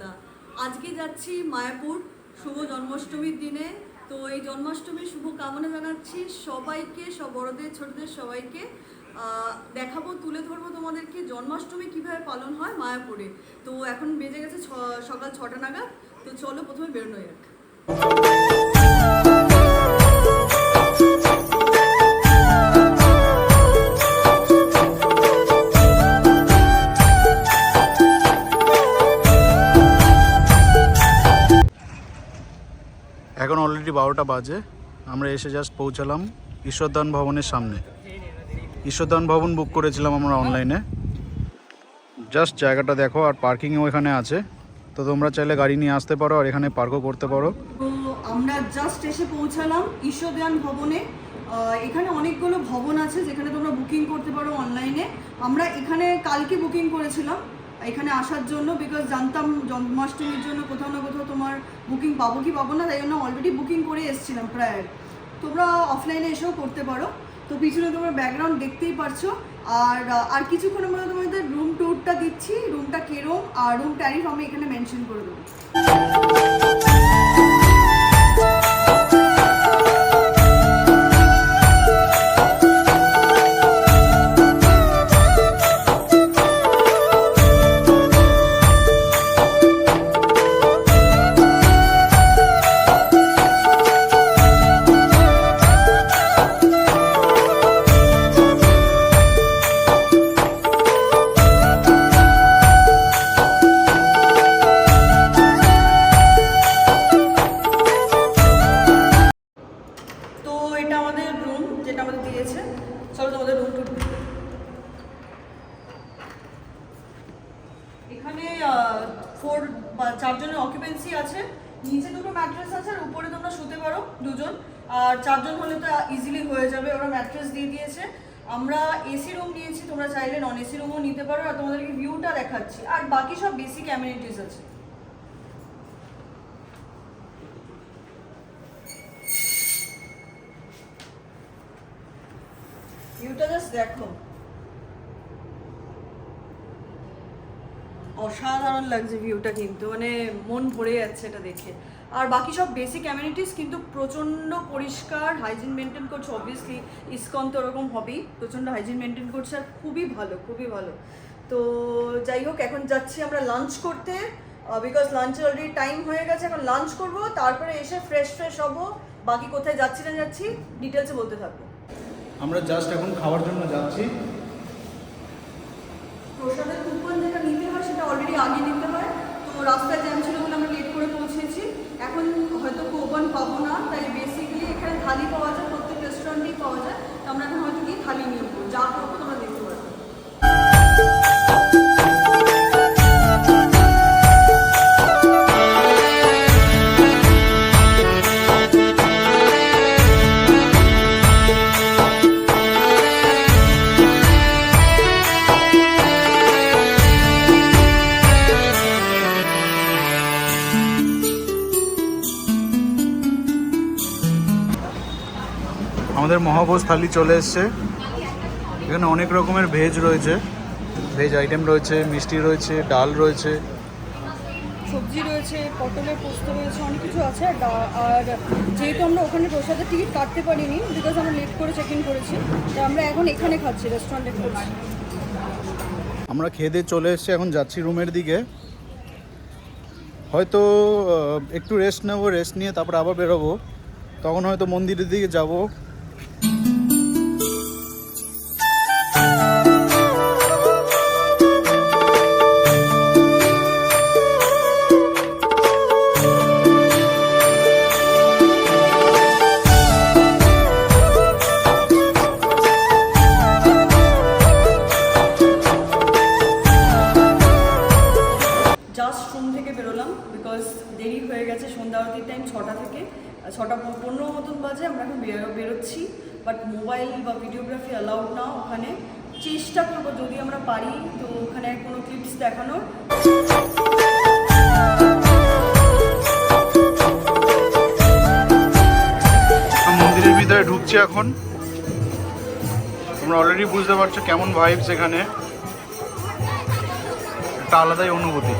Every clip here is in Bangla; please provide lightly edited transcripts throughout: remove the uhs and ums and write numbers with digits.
দাদা। আজকে যাচ্ছি মায়াপুর শুভ জন্মাষ্টমীর দিনে। তো এই জন্মাষ্টমীর শুভ কামনা জানাচ্ছি সবাইকে, সব বড়দের ছোটদের সবাইকে। দেখাবো, তুলে ধরবো তোমাদেরকে জন্মাষ্টমী কিভাবে পালন হয় মায়াপুরে। তো এখন বেজে গেছে সকাল 6টা নাগাদ। তো চলো প্রথমে বেরোনো যাক। এখন অলরেডি 12টা বাজে। আমরা এসে জাস্ট পৌঁছালাম ঈশ্বরদান ভবনের সামনে। ঈশ্বরদান ভবন বুক করেছিলাম আমরা অনলাইনে। জাস্ট জায়গাটা দেখো, আর পার্কিংও এখানে আছে। তো তোমরা চাইলে গাড়ি নিয়ে আসতে পারো আর এখানে পার্কও করতে পারো। তো আমরা জাস্ট এসে পৌঁছালাম ঈশ্বরদান ভবনে। এখানে অনেকগুলো ভবন আছে যেখানে তোমরা বুকিং করতে পারো অনলাইনে। আমরা এখানে কালকে বুকিং করেছিলাম এখানে আসার জন্য, বিকজ জানতাম জন্মাষ্টমীর জন্য কোথাও না কোথাও তোমার বুকিং পাবো কি পাবো না, তাই জন্য অলরেডি বুকিং করে এসেছিলাম প্রায়। তোমরা অফলাইনে এসেও করতে পারো। তো পিছনে তোমরা ব্যাকগ্রাউন্ড দেখতেই পারছো। আর কিছুক্ষণের মধ্যে তোমাদের রুম ট্যুরটা দিচ্ছি, রুমটা কেরম আর রুম ট্যারিফ আমি এখানে মেনশন করে দেবো। এখানে 4 জনের অকুপেন্সি আছে। নিচে দুটো ম্যাট্রেস আছে আর উপরে তোমরা শুতে পারো দুজন। আর 4 জন হলে তো ইজিলি হয়ে যাবে, ওরা ম্যাট্রেস দিয়ে দিয়েছে। আমরা এসি রুম নিয়েছি, তোমরা চাইলে নন এসি রুমও নিতে পারো। আর তোমাদেরকে ভিউটা দেখাচ্ছি, আর বাকি সব বেসিক অ্যামিনিটিস আছে। ভিউটা জাস্ট দেখো, অসাধারণ লাগছে ভিউটা, কিন্তু মানে মন ভরে যাচ্ছে এটা দেখে। আর বাকি সব বেসিক অ্যামিনিটিস কিন্তু প্রচণ্ড পরিষ্কার, হাইজিন মেনটেন করছে। অবভিয়াসলি ইসকন তো ওরকম হবেই, প্রচণ্ড হাইজিন মেনটেন করছে আর খুবই ভালো, খুবই ভালো। তো যাই হোক, এখন যাচ্ছি আমরা লাঞ্চ করতে, বিকজ লাঞ্চের অলরেডি টাইম হয়ে গেছে। এখন লাঞ্চ করব, তারপরে এসে ফ্রেশ হবো। বাকি কোথায় যাচ্ছি না যাচ্ছি ডিটেলসে বলতে থাকবো। আমরা জাস্ট এখন খাওয়ার জন্য যাচ্ছি। প্রসাদের কুপন যেটা নিতে হয় সেটা অলরেডি আগে নিতে হয়। তো রাস্তায় জ্যাম ছিল বলে আমরা লেট করে পৌঁছেছি। এখন হয়তো কুপন পাবো না, তাই বেসিক্যালি এখানে থালি পাওয়া যায়, প্রত্যেক রেস্টুরেন্টেই পাওয়া যায়। তো আমরা এখন হয়তো গিয়ে থালি নিয়ে নেবো, যা করবো তোমরা দেখতে পারো। আমাদের মহাভোজ থালি চলে এসছে। এখানে অনেক রকমের ভেজ রয়েছে, ভেজ আইটেম রয়েছে, মিষ্টি রয়েছে, ডাল রয়েছে, সবজি রয়েছে, পটলের পোস্ত রয়েছে, অনেক কিছু আছে। আর যেহেতু আমরা ওখানে প্রসাদের টিকিট কাটতে পারিনি, বিকজ আমরা লেট করে চেক ইন করেছি, তো আমরা এখন এখানে খাচ্ছি, রেস্টুরেন্টে খাচ্ছি। আমরা খেয়ে দিয়ে চলে এসেছি, এখন যাচ্ছি রুমের দিকে। হয়তো একটু রেস্ট নেবো, রেস্ট নিয়ে তারপর আবার বেরোবো। তখন হয়তো মন্দিরের দিকে যাবো। জাস্ট রুম থেকে বেরোলাম, বিকজ দেরি হয়ে গেছে। সন্ধ্যা আরতির টাইম 6টা থেকে 6:15 মতন বাজে। আমরা এখন বেরোচ্ছি, বাট মোবাইল বা ভিডিওগ্রাফি অ্যালাউড না ওখানে। চেষ্টা করবো যদি আমরা পারি তো ওখানে কোনো ক্লিপস দেখানোর। মন্দিরের ভিতরে ঢুকছি এখন। তোমরা অলরেডি বুঝতে পারছো কেমন ভাইবস এখানে, একটা আলাদাই অনুভূতি।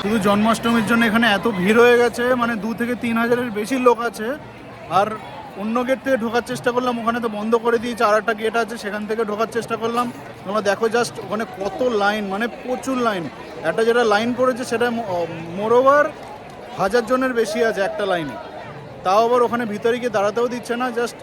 শুধু জন্মাষ্টমীর জন্য এখানে এত ভিড় হয়ে গেছে, মানে 2 থেকে 3 হাজারের বেশি লোক আছে। আর অন্য গেট থেকে ঢোকার চেষ্টা করলাম, ওখানে তো বন্ধ করে দিয়েছে। আর একটা গেট আছে, সেখান থেকে ঢোকার চেষ্টা করলাম। তোমরা দেখো জাস্ট ওখানে কত লাইন, মানে প্রচুর লাইন। একটা যেটা লাইন পড়েছে সেটা মোরওভার 1000 জনের বেশি আছে একটা লাইনে। তাও আবার ওখানে ভিতরে গিয়ে দাঁড়াতেও দিচ্ছে না, জাস্ট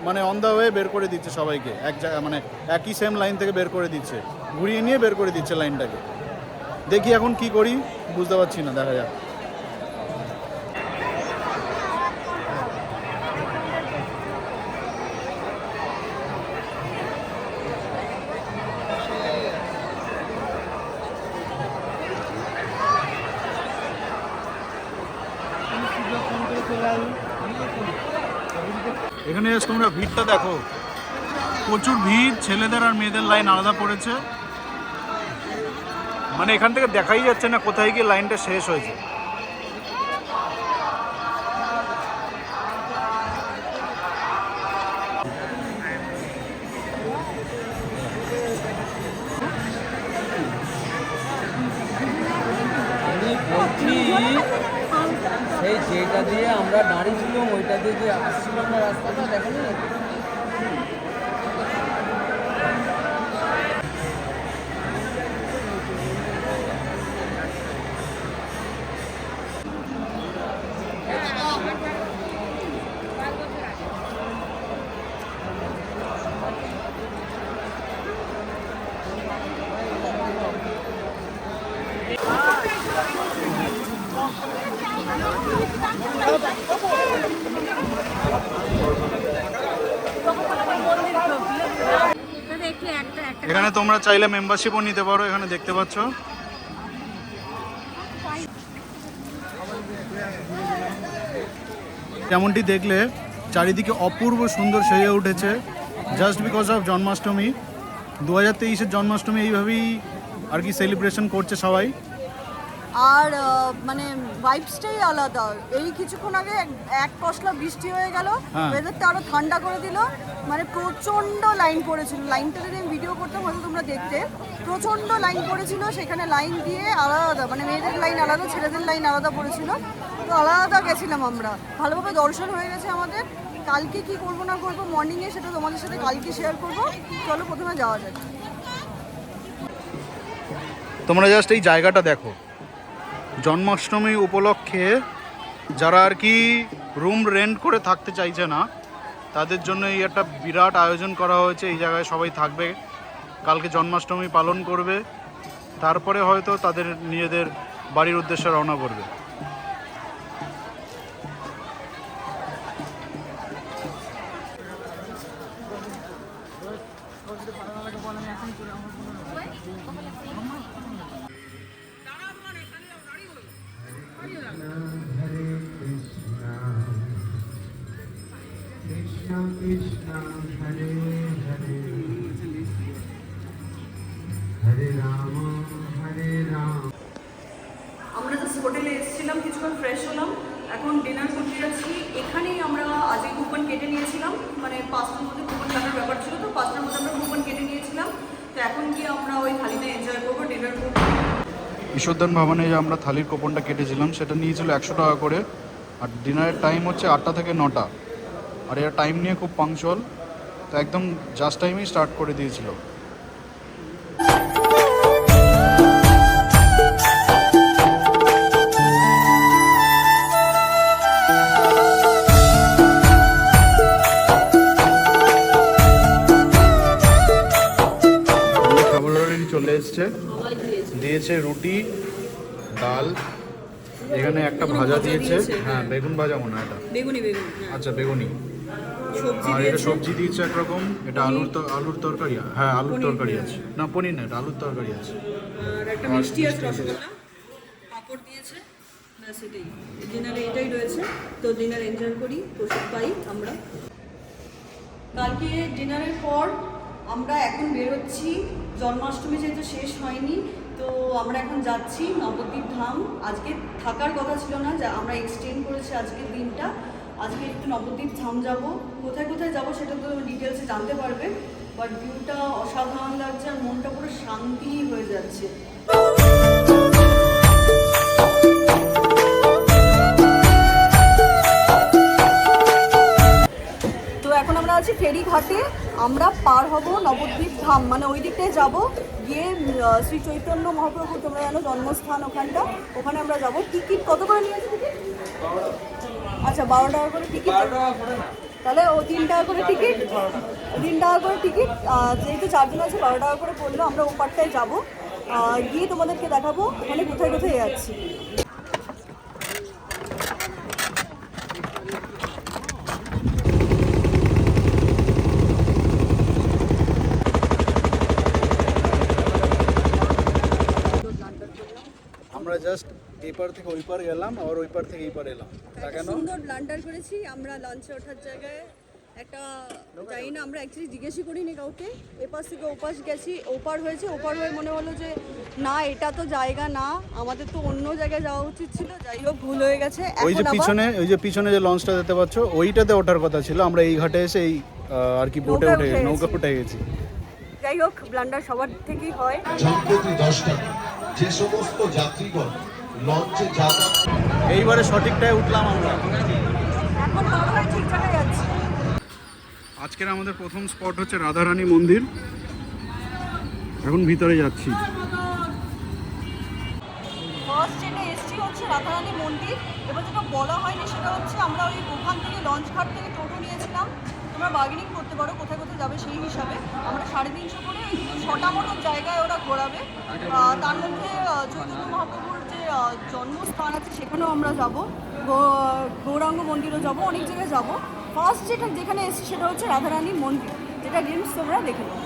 মানে অন দ্য ওয়ে বের করে দিচ্ছে সবাইকে। এক জায়গা মানে একই সেম লাইন থেকে বের করে দিচ্ছে, ঘুরিয়ে নিয়ে বের করে দিচ্ছে লাইনটাকে। দেখি এখন কি করি, বুঝতে পারছি না, দেখা যাক। এখানে জাস্ট তোমরা ভিড়টা দেখো, প্রচুর ভিড়। ছেলেদের আর মেয়েদের লাইন আলাদা পড়েছে, মানে এখান থেকে দেখাই যাচ্ছে না কোথায় গিয়ে লাইনটা শেষ হয়েছে। সেই যেটা দিয়ে আমরা দাঁড়িয়েছিলাম ওইটা দিয়ে যে আসছিলাম না রাস্তাটা, দেখেন এখানে তোমরা চাইলে মেম্বারশিপও নিতে পারো, এখানে দেখতে পাচ্ছ। যেমনটি দেখলে চারিদিকে অপূর্ব সুন্দর সেজে উঠেছে, জাস্ট বিকজ অফ জন্মাষ্টমী। 2023-এর জন্মাষ্টমী এইভাবেই আর কি সেলিব্রেশন করছে সবাই। আর মানে ভাইবসটাই আলাদা। এই কিছুক্ষণ আগে এক পশলা বৃষ্টি হয়ে গেল, ওয়েদারটা আরো ঠান্ডা করে দিল। মানে প্রচন্ড লাইন পড়েছিল, লাইনটা যদি আমি ভিডিও করতাম হয়তো তোমরা দেখতে। প্রচন্ড লাইন পড়েছিল, সেখানে লাইন দিয়ে আলাদা, মানে মেয়েদের লাইন আলাদা, ছেলেদের লাইন আলাদা পড়েছিল। তো আলাদা গেছিলাম আমরা, ভালোভাবে দর্শন হয়ে গেছে আমাদের। কালকে কি করবো না করবো মর্নিংয়ে সেটা তোমাদের সাথে কালকে শেয়ার করবো। চলো প্রথমে যাওয়া যাক। তোমরা জাস্ট এই জায়গাটা দেখো, জন্মাষ্টমী উপলক্ষে যারা আর কি রুম রেন্ট করে থাকতে চাইছে না তাদের জন্য এই একটা বিরাট আয়োজন করা হয়েছে। এই জায়গায় সবাই থাকবে, কালকে জন্মাষ্টমী পালন করবে, তারপরে হয়তো তাদের নিজেদের বাড়ির উদ্দেশ্যে রওনা করবে। Krishna Hare Hare Hare Rama Hare Rama। আমরা জাস্ট হোটেলে এসেছিলাম, কিছুক্ষণ ফ্রেশ হলাম, এখন ডিনার করতে যাচ্ছি। এখানেই আমরা আজকে কুপন কেটে নিয়েছিলাম, মানে 5টার মধ্যে কুপন কাটার ব্যাপার ছিল, তো 5টার মধ্যে আমরা কুপন কেটে নিয়েছিলাম। তো এখন কি আমরা ওই থালিটা এনজয় করবো, ডিনার করবো। ঈশ্বরদান ভবনে যে আমরা থালির কুপনটা কেটেছিলাম সেটা নিয়েছিল 100 টাকা করে, আর ডিনারের টাইম হচ্ছে 8টা থেকে 9টা। আর এরা টাইম নিয়ে খুব পাংচুয়াল, তো একদম জাস্ট টাইমেই স্টার্ট করে দিয়েছিল। খাবার অলরেডি চলে এসছে, দিয়েছে রুটি, ডাল, এখানে একটা ভাজা দিয়েছে, হ্যাঁ বেগুন ভাজা মনে হয় এটা, বেগুনি আচ্ছা বেগুনি, সবজি আর এটা সবজি দিয়েছে একরকম, এটা আলুর তরকারি, হ্যাঁ আলুর তরকারি আছে, না পনির না, এটা আলুর তরকারি আছে, আর একটা মিষ্টি আছে, রসগোল্লা, পাঁপড় দিয়েছে, ব্যাস এটাই। ডিনারে এটাই রয়েছে, তো ডিনার এনজয় করি, প্রসাদ পাই আমরা। কালকে ডিনারের পর আমরা এখন বেরোচ্ছি, জন্মাষ্টমী যেহেতু শেষ হয়নি, তো আমরা এখন যাচ্ছি নবদ্বীপ ধাম। আজকে থাকার কথা ছিল না, যা আমরা এক্সটেন্ড করেছি আজকের দিনটা। আজকে একটু নবদ্বীপ ধাম যাব, কোথায় কোথায় যাব সেটা তো ডিটেলসে জানতে পারবে, বাট ভিউটা অসাধারণ লাগছে আর মনটা পুরো শান্তি হয়ে যাচ্ছে। তো এখন আমরা আছি ফেরিঘাটে, আমরা পার হব নবদ্বীপ ধাম, মানে ওই দিকটায় যাবো, গিয়ে শ্রী চৈতন্য মহাপ্রভু, তোমরা জানো জন্মস্থান ওখানটা, ওখানে আমরা যাব। টিকিট কত করে নিয়েছে টিকিট? আচ্ছা 12 টাকা করে টিকিট, তাহলে ও 3 টাকা করে টিকিট, 3 টাকা করে টিকিট, যেহেতু 4 জন আছে 12 টাকা করে পড়লো। আমরা ওপারটায় যাবো, গিয়ে তোমাদেরকে দেখাবো ওখানে কোথায় কোথায় যাচ্ছি। আমরা জাস্ট এই পার থেকে ওই পার গেলাম, আর ওই পার থেকে এই পার এলাম, তা কেন? সুন্দর ব্লান্ডার করেছি আমরা লাঞ্চে ওঠার জায়গায়, একটা জানি না, আমরা অ্যাকচুয়ালি জিজ্ঞেসই করিনি কাউকে, এপাশ থেকে ওপাশ গেছি, ওপার হয়েছে, ওপার হয়ে মনে হলো যে না এটা তো জায়গা না, আমাদের তো অন্য জায়গায় যাওয়া উচিত ছিল, যাই হোক ভুল হয়ে গেছে। ওই যে পিছনে, ওই যে পিছনে যে লঞ্চটা দেখতে পাচ্ছ, ওইটাতে ওঠার কথা ছিল, আমরা এই ঘাটে এসে এই আর কি বোটে উঠে নৌকা উঠে গেছি। যাই হোক ব্লান্ডার সবার থেকেই হয়। সম্প্রতি 10টা যে সমস্ত যাত্রীগণ লঞ্চে যাতায়াত এইবারে সঠিকটাই উঠলাম আমরা। এখন মনে হয় ঠিক জায়গায় যাচ্ছি। আজকের আমাদের প্রথম স্পট হচ্ছে রাধারানী মন্দির, এখন ভিতরে যাচ্ছি। ফার্স্ট যেটা এসছি হচ্ছে রাধারানী মন্দির। এবার যেটা বলা হয়নি সেটা হচ্ছে আমরা ওই ওখান থেকে লঞ্চ ঘাট থেকে টোটো নিয়েছিলাম, তোমরা বার্গেনিং করতে পারো কোথায় কোথায় যাবে সেই হিসাবে। আমরা 350 করে ওই 6টা মতন জায়গায় ওরা ঘোরাবে, তার মধ্যে চৈতন্য মহাপ্রভুর যে জন্মস্থান আছে সেখানেও আমরা যাব, গৌরাঙ্গ মন্দিরও যাব, অনেক জায়গায় যাব। ফার্স্ট যেখানে এসেছি সেটা হচ্ছে রাধারানী মন্দির, যেটা রিলস তোমরা দেখে নাও।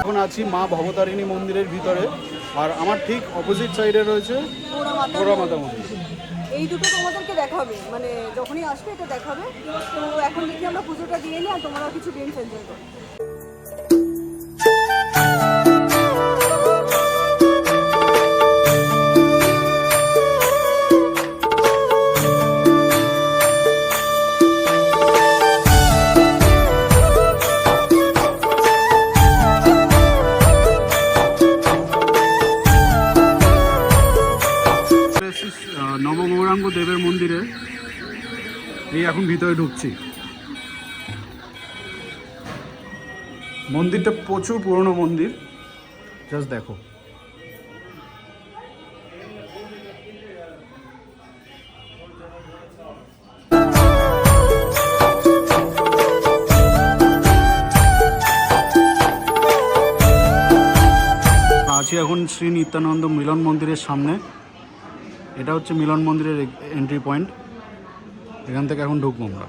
এখন আছি মা ভবতারিণী মন্দিরের ভিতরে, আর আমার ঠিক অপোজিট সাইডে রয়েছে গোড়ামাতা মন্দির। এই দুটো তোমাদেরকে দেখাবে, মানে যখনই আসবে এটা দেখাবে। তো এখন দেখি আমরা পুজোটা দিয়ে নিই আর তোমরা কিছু গেমস এনজয় করো। নবগৌরাঙ্গ দেবের মন্দিরে, এই এখন ভিতরে ঢুকছি। মন্দিরটা প্রচুর পুরনো মন্দির, জাস্ট দেখো। আছি এখন শ্রী নিত্যানন্দ মিলন মন্দিরের সামনে, এটা হচ্ছে মিলন মন্দিরের এন্ট্রি পয়েন্ট, এখান থেকে এখন ঢুকবো আমরা।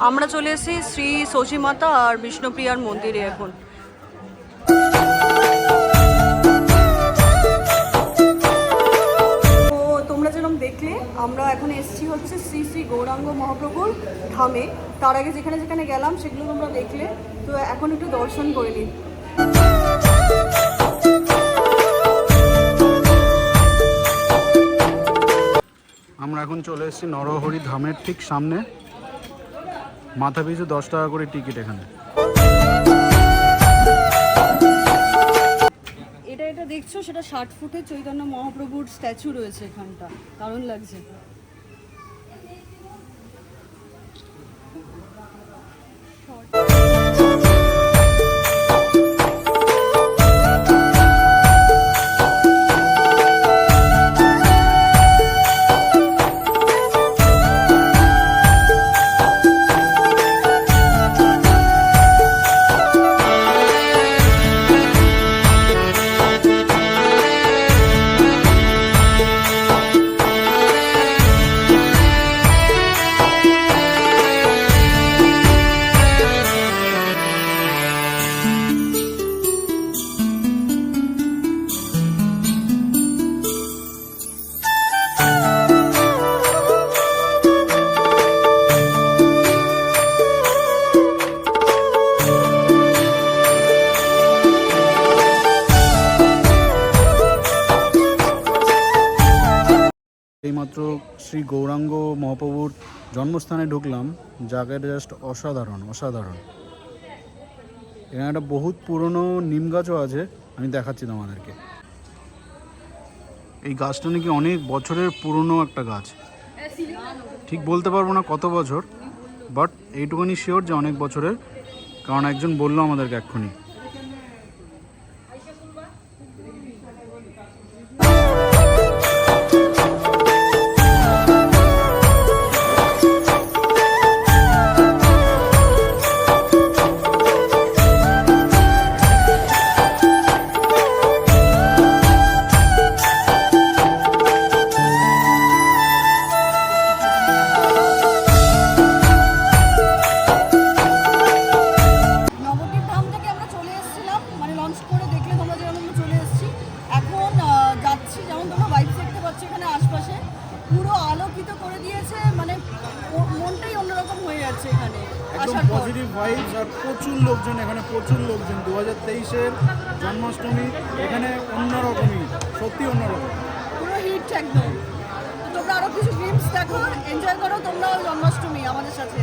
আমরা চলে এসেছি শ্রী শচী মাতা আর বিষ্ণুপ্রিয়ার মন্দিরে এখন। তো তোমরা যেরকম দেখলে আমরা এখন এসেছি হচ্ছে শ্রী শ্রী গৌরাঙ্গ মহাপ্রভুর ধামে। তার আগে যেখানে যেখানে গেলাম সেগুলো তোমরা দেখলে, তো এখন একটু দর্শন করে নিই। আমরা এখন চলে এসেছি নরহরি ধামের ঠিক সামনে। মাথা পিছু 10 টাকা করে টিকিট এখানে। এটা দেখছো, সেটা 60 ফুটের চৈতন্য মহাপ্রভুর স্ট্যাচু রয়েছে এখানটা, দারুণ লাগছে। এইমাত্র শ্রী গৌরাঙ্গ মহাপ্রভুর জন্মস্থানে ঢুকলাম। জায়গাটা জাস্ট অসাধারণ অসাধারণ। এখানে একটা বহুত পুরনো নিম গাছও আছে, আমি দেখাচ্ছি তোমাদেরকে। এই গাছটা নাকি অনেক বছরের পুরনো একটা গাছ, ঠিক বলতে পারবো না কত বছর, বাট এইটুকুনি শিওর যে অনেক বছরের, কারণ একজন বললো আমাদেরকে এক্ষুনি। নবদ্বীপ ধাম থেকে আমরা চলে এসেছিলাম, মানে লঞ্চ করে দেখলে তোমরা যেমন আমরা চলে এসেছি। এখন যাচ্ছি, যেমন তোমরা ভাইবস দেখতে পাচ্ছ এখানে আশপাশে পুরো আলোকিত করে দিয়েছে, মানে মনটাই অন্যরকম হয়ে যাচ্ছে এখানে একদম আসার পর। পজিটিভ ভাইবস আর প্রচুর লোকজন এখানে, প্রচুর লোকজন। 2023-এর জন্মাষ্টমী এখানে অন্যরকমই, সত্যি অন্যরকম। পুরো হিট একদম। তো তোমরা আরো কিছু গ্লিমস দেখো, এনজয় করো তোমরাও জন্মাষ্টমী আমাদের সাথে।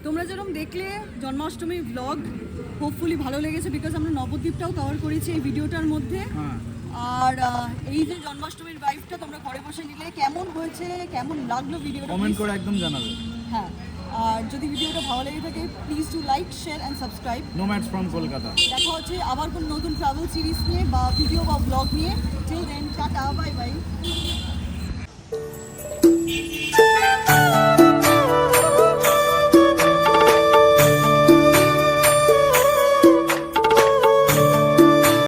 তোমরা যেরকম দেখলে জন্মাষ্টমী ব্লগ, হোপফুলি ভালো লেগেছে, বিকজ আমরা নবদ্বীপটাও কভার করেছি এই ভিডিওটার মধ্যে। আর এই যে জন্মাষ্টমীর ভাইবটা তোমরা ঘরে বসে নিলে কেমন হয়েছে, কেমন লাগলো ভিডিওটা, কমেন্ট করে একদম জানাবে। হ্যাঁ, আর যদি ভিডিওটা ভালো লেগে থাকে please do like, share and subscribe. Nomads from Kolkata. দেখা হচ্ছে আবার কোনো নতুন ট্রাভেল সিরিজ নিয়ে বা ভিডিও বা ব্লগ নিয়ে। Till then, tata, bye by.